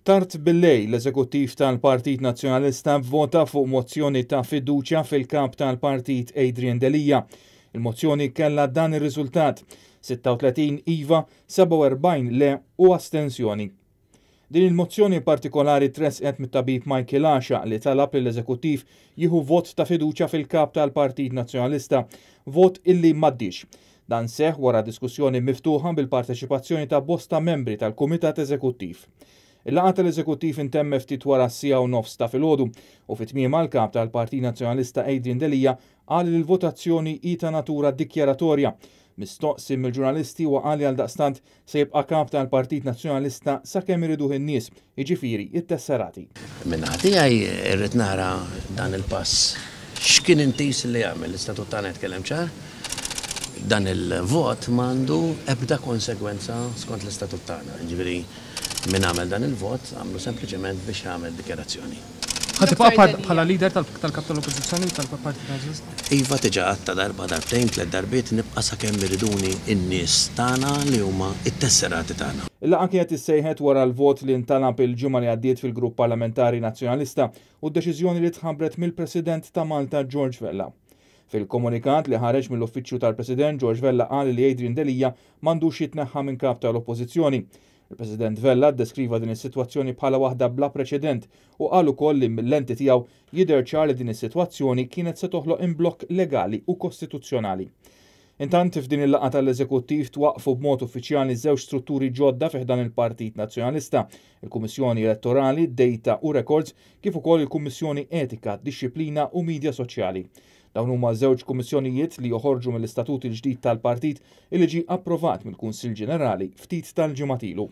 Tard billej l-eżekuttiv tal-Partit Nazzjonalista vvota fuq mozzjoni ta' fiduċja fil-kap tal-Partit Adrian Delija. Il-mozzjoni kellha dan ir-riżultat: 36 iva, 47 le u astensjoni. Din il-mozzjoni partikolari tresqet mit-tabib Michael Asha li talab lill-eżekuttiv jieħu vot ta' fiduċja fil-kap tal-Partit Nazzjonalista, vot illi m'għaddiex. Dan seħħ wara diskussjoni miftuħa bil-parteċipazzjoni ta' bosta membri tal-Kumitat Eżekuttiv. Il-laqgħa tal-Eżekuttiv intemm ftit wara s-sija u nofs ta' filgħodu u fit-tmiem l-kap tal-Partit Nazzjonalista Adrian Delija qal li l-votazzjoni hi ta' natura dikjaratorja. Mistoqsi mill-ġurnalisti u qal li għaldaqstant se jibqa' kap tal-Partit Nazzjonalista sakemm iriduh in-nies, jiġifieri it-tesserati. Minn ħatijaj irrid nara dan il-pass x'kien intis li jagħmel l-istatut tagħna jitkellem ċar. Dan il-vot m'għandu ebda konsegwenza skont l-istatut tagħna. Ġifieri min għamel dan il-vot għamlu sempliċement biex jagħmel dikjarazzjoni. Ħatibqa' bħala lider tal-kap tal-Oppożizzjoni tal-Partit Nazzjonalista? Iva tiġa għatta darba darbtejn tliet darbiet nibqa' sakemm iriduni n-nies tagħna li huma it-tesserati tagħna. Il-laqgħa kienet issejħet wara l-vot li ntalab il-ġimgħa li għaddiet fil-Grupp Parlamentari Nazzjonalista u d-deċiżjoni li tħabbret mill-President ta' Malta George Vella. Fil-komunikat li ħareġ mill-uffiċċju tal-President George Vella qal li Adrian Delija m'għandux jitneħħa minn kap tal-Oppożizzjoni. Il-President Vella ddeskriva din is-sitwazzjoni bħala waħda bla preċedent u qal ukoll li mill-lenti tiegħu jidher ċar li din is-sitwazzjoni kienet se toħloq imblokk legali u kostituzzjonali. Intant f'din il-laqgħa tal-Eżekuttiv twaqfu b'mod uffiċjali żewġ strutturi ġodda fih dan il-Partit Nazzjonalista, il-Kummissjoni Elettorali, Data u Records, kif ukoll il-Kummissjoni Etika, Dixxilpina u Midja Soċjali. Dawn huma żewġ kummissjonijiet li joħorġu mill-istatut il-ġdid tal-partit li ġie approvat mill-Kunsill Ġenerali ftit tal-ġimgħat ilu.